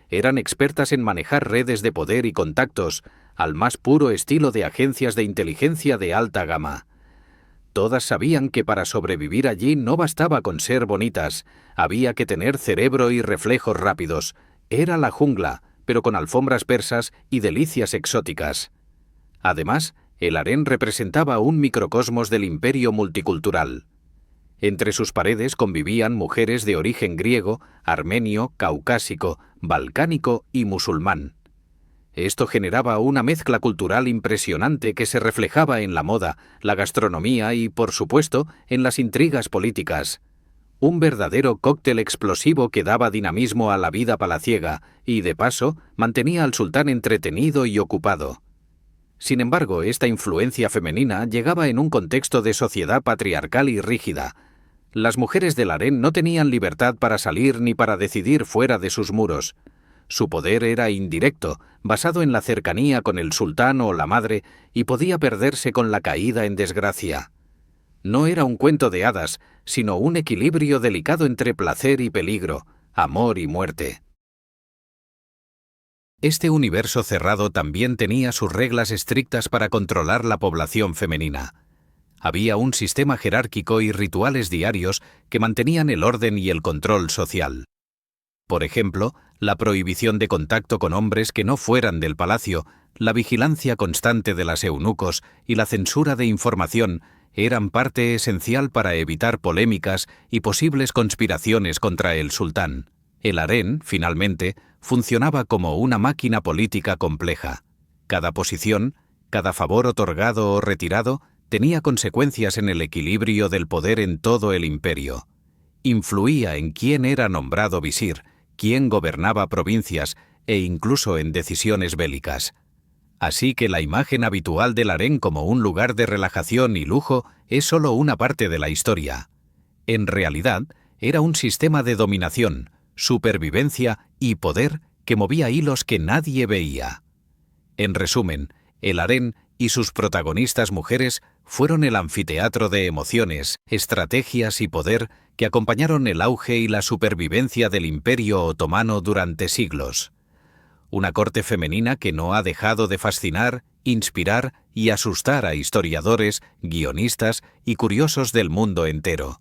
Eran expertas en manejar redes de poder y contactos, al más puro estilo de agencias de inteligencia de alta gama. Todas sabían que para sobrevivir allí no bastaba con ser bonitas, había que tener cerebro y reflejos rápidos. Era la jungla, pero con alfombras persas y delicias exóticas. Además, el harén representaba un microcosmos del imperio multicultural. Entre sus paredes convivían mujeres de origen griego, armenio, caucásico, balcánico y musulmán. Esto generaba una mezcla cultural impresionante que se reflejaba en la moda, la gastronomía y, por supuesto, en las intrigas políticas. Un verdadero cóctel explosivo que daba dinamismo a la vida palaciega y, de paso, mantenía al sultán entretenido y ocupado. Sin embargo, esta influencia femenina llegaba en un contexto de sociedad patriarcal y rígida. Las mujeres del harén no tenían libertad para salir ni para decidir fuera de sus muros. Su poder era indirecto, basado en la cercanía con el sultán o la madre, y podía perderse con la caída en desgracia. No era un cuento de hadas, sino un equilibrio delicado entre placer y peligro, amor y muerte. Este universo cerrado también tenía sus reglas estrictas para controlar la población femenina. Había un sistema jerárquico y rituales diarios que mantenían el orden y el control social. Por ejemplo, la prohibición de contacto con hombres que no fueran del palacio, la vigilancia constante de las eunucos y la censura de información eran parte esencial para evitar polémicas y posibles conspiraciones contra el sultán. El harén, finalmente, funcionaba como una máquina política compleja. Cada posición, cada favor otorgado o retirado, tenía consecuencias en el equilibrio del poder en todo el imperio. Influía en quién era nombrado visir, quién gobernaba provincias e incluso en decisiones bélicas. Así que la imagen habitual del harén como un lugar de relajación y lujo es solo una parte de la historia. En realidad, era un sistema de dominación, supervivencia y poder que movía hilos que nadie veía. En resumen, el harén y sus protagonistas mujeres fueron el anfiteatro de emociones, estrategias y poder que acompañaron el auge y la supervivencia del Imperio Otomano durante siglos. Una corte femenina que no ha dejado de fascinar, inspirar y asustar a historiadores, guionistas y curiosos del mundo entero.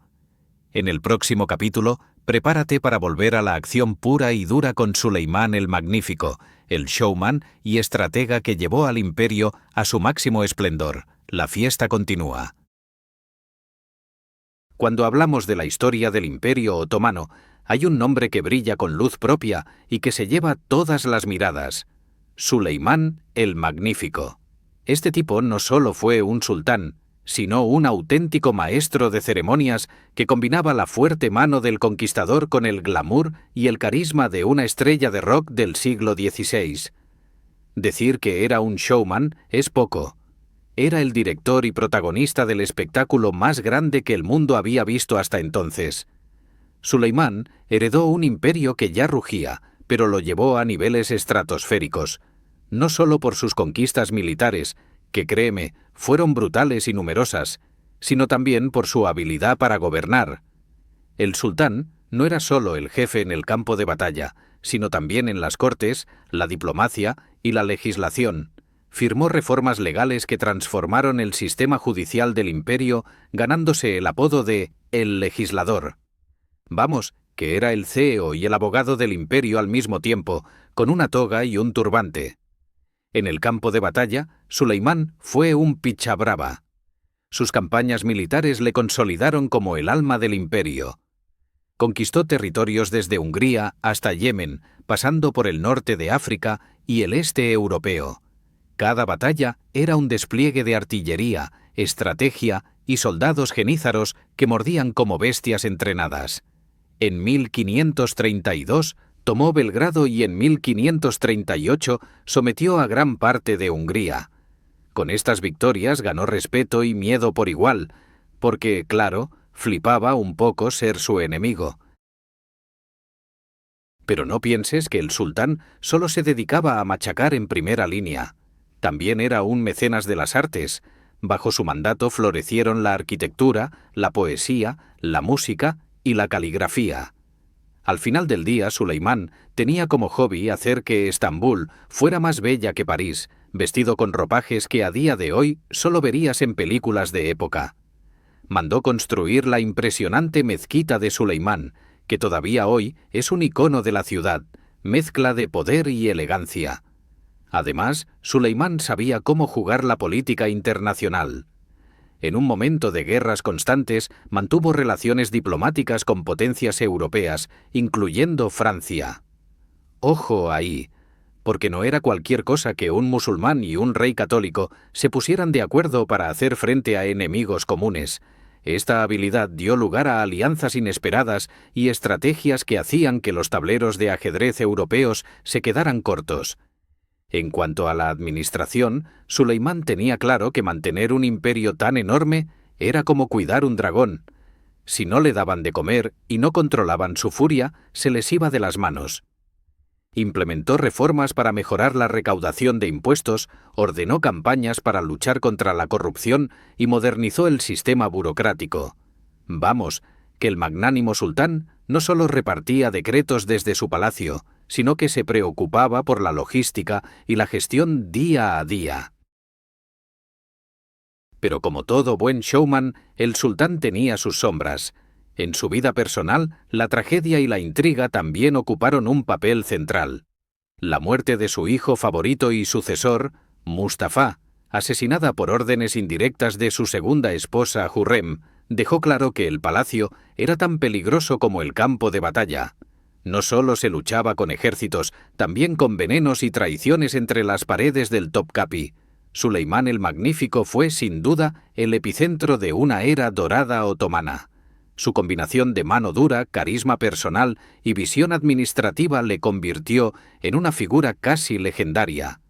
En el próximo capítulo, prepárate para volver a la acción pura y dura con Suleimán el Magnífico, el showman y estratega que llevó al imperio a su máximo esplendor. La fiesta continúa. Cuando hablamos de la historia del Imperio Otomano, hay un nombre que brilla con luz propia y que se lleva todas las miradas: Suleimán el Magnífico. Este tipo no solo fue un sultán, sino un auténtico maestro de ceremonias que combinaba la fuerte mano del conquistador con el glamour y el carisma de una estrella de rock del siglo XVI. Decir que era un showman es poco. Era el director y protagonista del espectáculo más grande que el mundo había visto hasta entonces. Suleimán heredó un imperio que ya rugía, pero lo llevó a niveles estratosféricos, no solo por sus conquistas militares, que créeme, fueron brutales y numerosas, sino también por su habilidad para gobernar. El sultán no era solo el jefe en el campo de batalla, sino también en las cortes, la diplomacia y la legislación. Firmó reformas legales que transformaron el sistema judicial del imperio, ganándose el apodo de «el legislador». Vamos, que era el CEO y el abogado del imperio al mismo tiempo, con una toga y un turbante. En el campo de batalla, Suleimán fue un pichabrava. Sus campañas militares le consolidaron como el alma del imperio. Conquistó territorios desde Hungría hasta Yemen, pasando por el norte de África y el este europeo. Cada batalla era un despliegue de artillería, estrategia y soldados genízaros que mordían como bestias entrenadas. En 1532 tomó Belgrado y en 1538 sometió a gran parte de Hungría. Con estas victorias ganó respeto y miedo por igual, porque, claro, flipaba un poco ser su enemigo. Pero no pienses que el sultán solo se dedicaba a machacar en primera línea. También era un mecenas de las artes. Bajo su mandato florecieron la arquitectura, la poesía, la música y la caligrafía. Al final del día, Suleimán tenía como hobby hacer que Estambul fuera más bella que París, vestido con ropajes que a día de hoy solo verías en películas de época. Mandó construir la impresionante mezquita de Suleimán, que todavía hoy es un icono de la ciudad, mezcla de poder y elegancia. Además, Suleimán sabía cómo jugar la política internacional. En un momento de guerras constantes, mantuvo relaciones diplomáticas con potencias europeas, incluyendo Francia. Ojo ahí, porque no era cualquier cosa que un musulmán y un rey católico se pusieran de acuerdo para hacer frente a enemigos comunes. Esta habilidad dio lugar a alianzas inesperadas y estrategias que hacían que los tableros de ajedrez europeos se quedaran cortos. En cuanto a la administración, Suleimán tenía claro que mantener un imperio tan enorme era como cuidar un dragón. Si no le daban de comer y no controlaban su furia, se les iba de las manos. Implementó reformas para mejorar la recaudación de impuestos, ordenó campañas para luchar contra la corrupción y modernizó el sistema burocrático. Vamos, que el magnánimo sultán no solo repartía decretos desde su palacio, sino que se preocupaba por la logística y la gestión día a día. Pero como todo buen showman, el sultán tenía sus sombras. En su vida personal, la tragedia y la intriga también ocuparon un papel central. La muerte de su hijo favorito y sucesor, Mustafa, asesinada por órdenes indirectas de su segunda esposa, Hurrem, dejó claro que el palacio era tan peligroso como el campo de batalla. No solo se luchaba con ejércitos, también con venenos y traiciones entre las paredes del Topkapi. Suleimán el Magnífico fue, sin duda, el epicentro de una era dorada otomana. Su combinación de mano dura, carisma personal y visión administrativa le convirtió en una figura casi legendaria.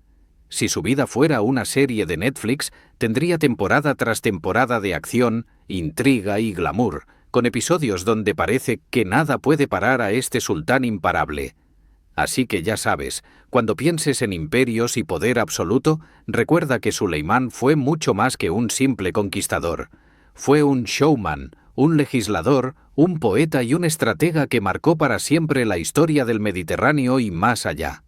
Si su vida fuera una serie de Netflix, tendría temporada tras temporada de acción, intriga y glamour, con episodios donde parece que nada puede parar a este sultán imparable. Así que ya sabes, cuando pienses en imperios y poder absoluto, recuerda que Suleimán fue mucho más que un simple conquistador. Fue un showman, un legislador, un poeta y un estratega que marcó para siempre la historia del Mediterráneo y más allá.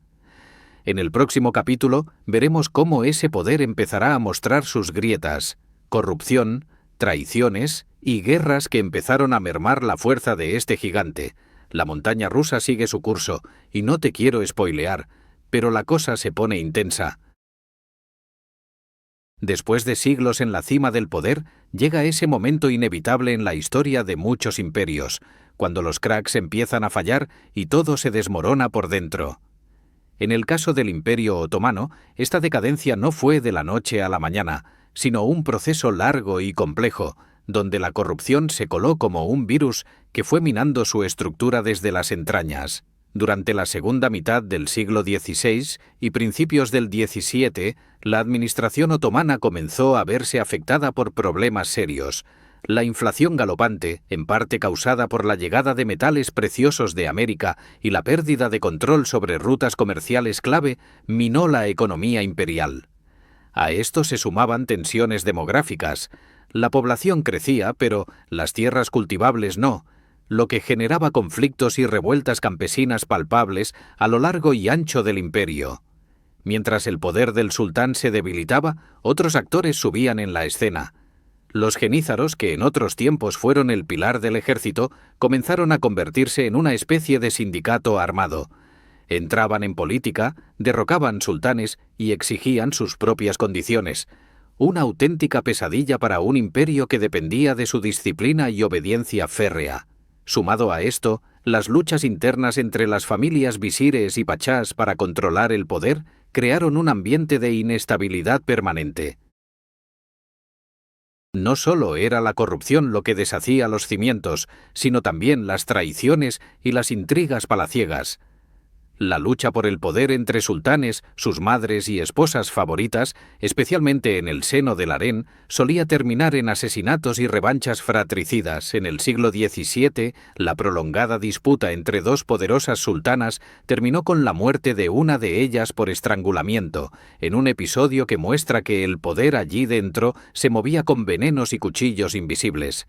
En el próximo capítulo veremos cómo ese poder empezará a mostrar sus grietas, corrupción, traiciones y guerras que empezaron a mermar la fuerza de este gigante. La montaña rusa sigue su curso, y no te quiero spoilear, pero la cosa se pone intensa. Después de siglos en la cima del poder, llega ese momento inevitable en la historia de muchos imperios, cuando los cracks empiezan a fallar y todo se desmorona por dentro. En el caso del Imperio Otomano, esta decadencia no fue de la noche a la mañana, sino un proceso largo y complejo, donde la corrupción se coló como un virus que fue minando su estructura desde las entrañas. Durante la segunda mitad del siglo XVI y principios del XVII, la administración otomana comenzó a verse afectada por problemas serios. La inflación galopante, en parte causada por la llegada de metales preciosos de América y la pérdida de control sobre rutas comerciales clave, minó la economía imperial. A esto se sumaban tensiones demográficas. La población crecía, pero las tierras cultivables no, lo que generaba conflictos y revueltas campesinas palpables a lo largo y ancho del imperio. Mientras el poder del sultán se debilitaba, otros actores subían en la escena. Los genízaros, que en otros tiempos fueron el pilar del ejército, comenzaron a convertirse en una especie de sindicato armado. Entraban en política, derrocaban sultanes y exigían sus propias condiciones. Una auténtica pesadilla para un imperio que dependía de su disciplina y obediencia férrea. Sumado a esto, las luchas internas entre las familias visires y pachás para controlar el poder crearon un ambiente de inestabilidad permanente. No solo era la corrupción lo que deshacía los cimientos, sino también las traiciones y las intrigas palaciegas. La lucha por el poder entre sultanes, sus madres y esposas favoritas, especialmente en el seno del harén, solía terminar en asesinatos y revanchas fratricidas. En el siglo XVII, la prolongada disputa entre dos poderosas sultanas terminó con la muerte de una de ellas por estrangulamiento, en un episodio que muestra que el poder allí dentro se movía con venenos y cuchillos invisibles.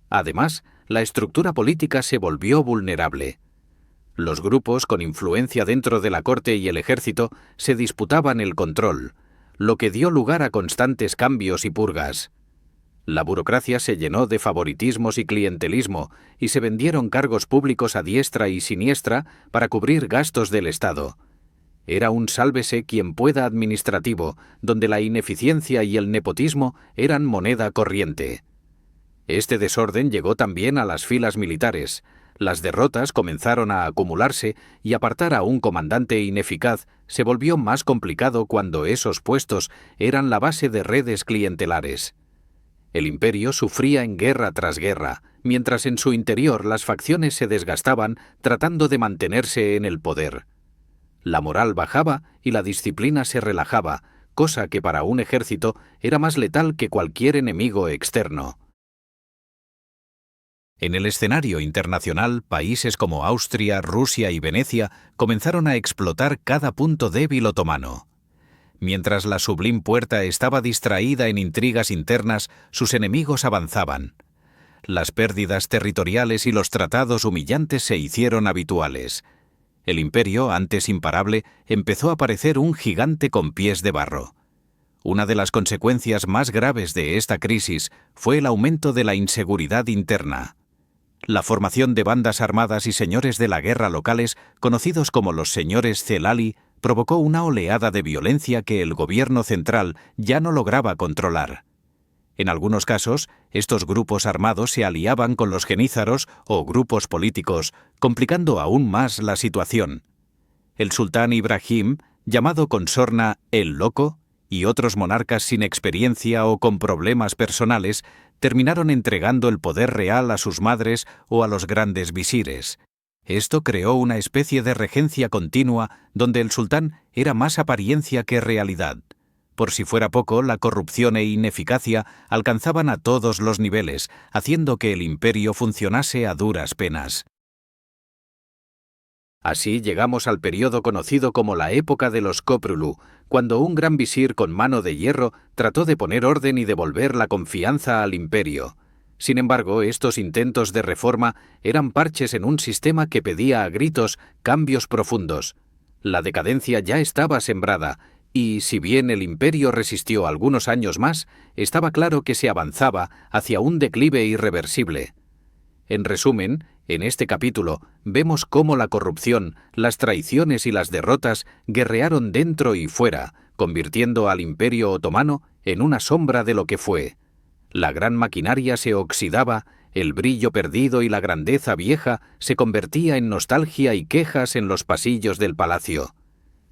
Además, la estructura política se volvió vulnerable. Los grupos con influencia dentro de la corte y el ejército se disputaban el control, lo que dio lugar a constantes cambios y purgas. La burocracia se llenó de favoritismos y clientelismo y se vendieron cargos públicos a diestra y siniestra para cubrir gastos del Estado. Era un sálvese quien pueda administrativo, donde la ineficiencia y el nepotismo eran moneda corriente. Este desorden llegó también a las filas militares. Las derrotas comenzaron a acumularse y apartar a un comandante ineficaz se volvió más complicado cuando esos puestos eran la base de redes clientelares. El imperio sufría en guerra tras guerra, mientras en su interior las facciones se desgastaban tratando de mantenerse en el poder. La moral bajaba y la disciplina se relajaba, cosa que para un ejército era más letal que cualquier enemigo externo. En el escenario internacional, países como Austria, Rusia y Venecia comenzaron a explotar cada punto débil otomano. Mientras la Sublime Puerta estaba distraída en intrigas internas, sus enemigos avanzaban. Las pérdidas territoriales y los tratados humillantes se hicieron habituales. El imperio, antes imparable, empezó a parecer un gigante con pies de barro. Una de las consecuencias más graves de esta crisis fue el aumento de la inseguridad interna. La formación de bandas armadas y señores de la guerra locales, conocidos como los señores Celali, provocó una oleada de violencia que el gobierno central ya no lograba controlar. En algunos casos, estos grupos armados se aliaban con los genízaros o grupos políticos, complicando aún más la situación. El sultán Ibrahim, llamado con sorna el Loco, y otros monarcas sin experiencia o con problemas personales, terminaron entregando el poder real a sus madres o a los grandes visires. Esto creó una especie de regencia continua donde el sultán era más apariencia que realidad. Por si fuera poco, la corrupción e ineficacia alcanzaban a todos los niveles, haciendo que el imperio funcionase a duras penas. Así llegamos al periodo conocido como la época de los Köprülü, cuando un gran visir con mano de hierro trató de poner orden y devolver la confianza al imperio. Sin embargo, estos intentos de reforma eran parches en un sistema que pedía a gritos cambios profundos. La decadencia ya estaba sembrada, y si bien el imperio resistió algunos años más, estaba claro que se avanzaba hacia un declive irreversible. En resumen, en este capítulo vemos cómo la corrupción, las traiciones y las derrotas guerrearon dentro y fuera, convirtiendo al Imperio Otomano en una sombra de lo que fue. La gran maquinaria se oxidaba, el brillo perdido y la grandeza vieja se convertía en nostalgia y quejas en los pasillos del palacio.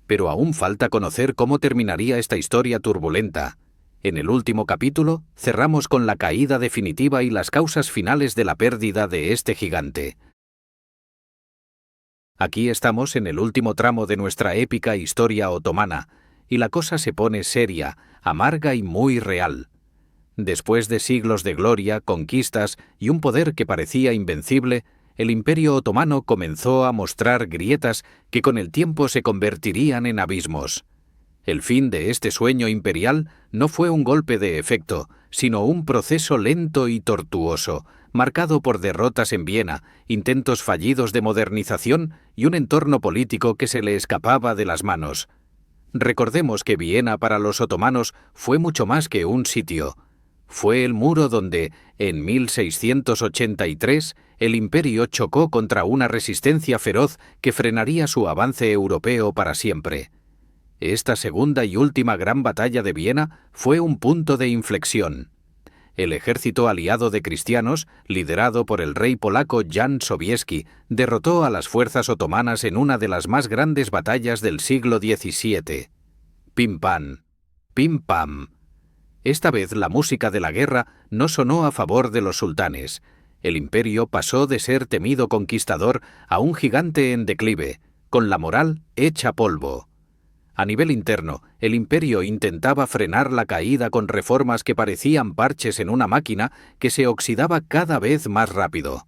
Pero aún falta conocer cómo terminaría esta historia turbulenta. En el último capítulo, cerramos con la caída definitiva y las causas finales de la pérdida de este gigante. Aquí estamos en el último tramo de nuestra épica historia otomana, y la cosa se pone seria, amarga y muy real. Después de siglos de gloria, conquistas y un poder que parecía invencible, el Imperio Otomano comenzó a mostrar grietas que con el tiempo se convertirían en abismos. El fin de este sueño imperial no fue un golpe de efecto, sino un proceso lento y tortuoso, marcado por derrotas en Viena, intentos fallidos de modernización y un entorno político que se le escapaba de las manos. Recordemos que Viena para los otomanos fue mucho más que un sitio. Fue el muro donde, en 1683, el imperio chocó contra una resistencia feroz que frenaría su avance europeo para siempre. Esta segunda y última gran batalla de Viena fue un punto de inflexión. El ejército aliado de cristianos, liderado por el rey polaco Jan Sobieski, derrotó a las fuerzas otomanas en una de las más grandes batallas del siglo XVII. Pim pam, pim pam. Esta vez la música de la guerra no sonó a favor de los sultanes. El imperio pasó de ser temido conquistador a un gigante en declive, con la moral hecha polvo. A nivel interno, el imperio intentaba frenar la caída con reformas que parecían parches en una máquina que se oxidaba cada vez más rápido.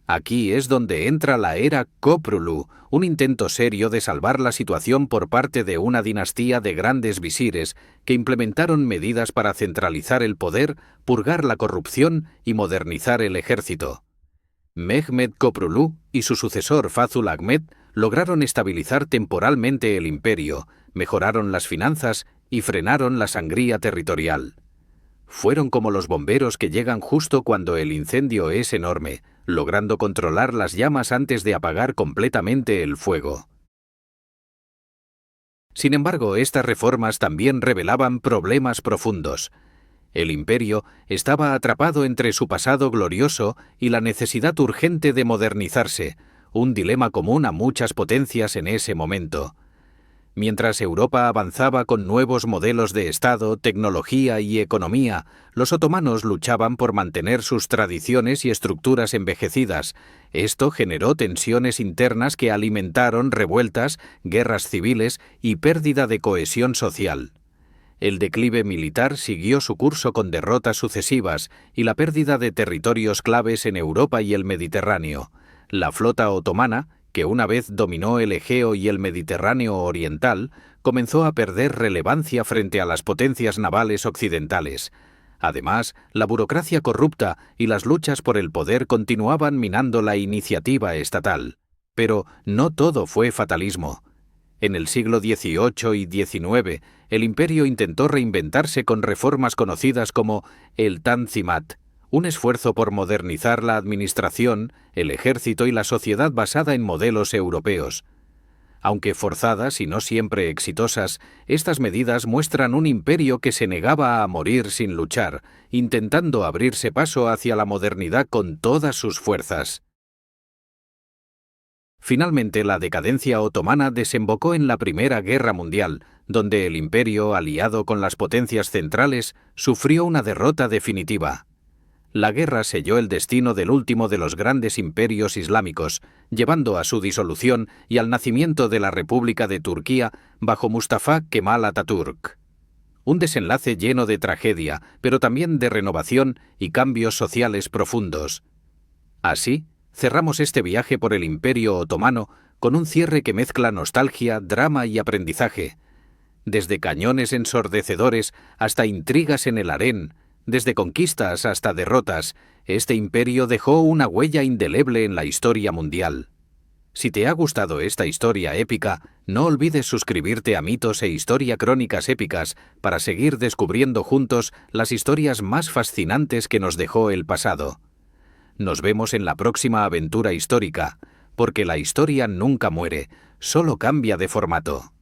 Aquí es donde entra la era Köprülü, un intento serio de salvar la situación por parte de una dinastía de grandes visires que implementaron medidas para centralizar el poder, purgar la corrupción y modernizar el ejército. Mehmed Köprülü y su sucesor Fazıl Ahmet lograron estabilizar temporalmente el imperio, mejoraron las finanzas y frenaron la sangría territorial. Fueron como los bomberos que llegan justo cuando el incendio es enorme, logrando controlar las llamas antes de apagar completamente el fuego. Sin embargo, estas reformas también revelaban problemas profundos. El imperio estaba atrapado entre su pasado glorioso y la necesidad urgente de modernizarse, un dilema común a muchas potencias en ese momento. Mientras Europa avanzaba con nuevos modelos de Estado, tecnología y economía, los otomanos luchaban por mantener sus tradiciones y estructuras envejecidas. Esto generó tensiones internas que alimentaron revueltas, guerras civiles y pérdida de cohesión social. El declive militar siguió su curso con derrotas sucesivas y la pérdida de territorios claves en Europa y el Mediterráneo. La flota otomana, que una vez dominó el Egeo y el Mediterráneo oriental, comenzó a perder relevancia frente a las potencias navales occidentales. Además, la burocracia corrupta y las luchas por el poder continuaban minando la iniciativa estatal. Pero no todo fue fatalismo. En el siglo XVIII y XIX, el imperio intentó reinventarse con reformas conocidas como el Tanzimat, un esfuerzo por modernizar la administración, el ejército y la sociedad basada en modelos europeos. Aunque forzadas y no siempre exitosas, estas medidas muestran un imperio que se negaba a morir sin luchar, intentando abrirse paso hacia la modernidad con todas sus fuerzas. Finalmente, la decadencia otomana desembocó en la Primera Guerra Mundial, donde el imperio, aliado con las potencias centrales, sufrió una derrota definitiva. La guerra selló el destino del último de los grandes imperios islámicos, llevando a su disolución y al nacimiento de la República de Turquía bajo Mustafa Kemal Atatürk. Un desenlace lleno de tragedia, pero también de renovación y cambios sociales profundos. Así, cerramos este viaje por el Imperio Otomano con un cierre que mezcla nostalgia, drama y aprendizaje. Desde cañones ensordecedores hasta intrigas en el harén, desde conquistas hasta derrotas, este imperio dejó una huella indeleble en la historia mundial. Si te ha gustado esta historia épica, no olvides suscribirte a Mitos e Historia Crónicas Épicas para seguir descubriendo juntos las historias más fascinantes que nos dejó el pasado. Nos vemos en la próxima aventura histórica, porque la historia nunca muere, solo cambia de formato.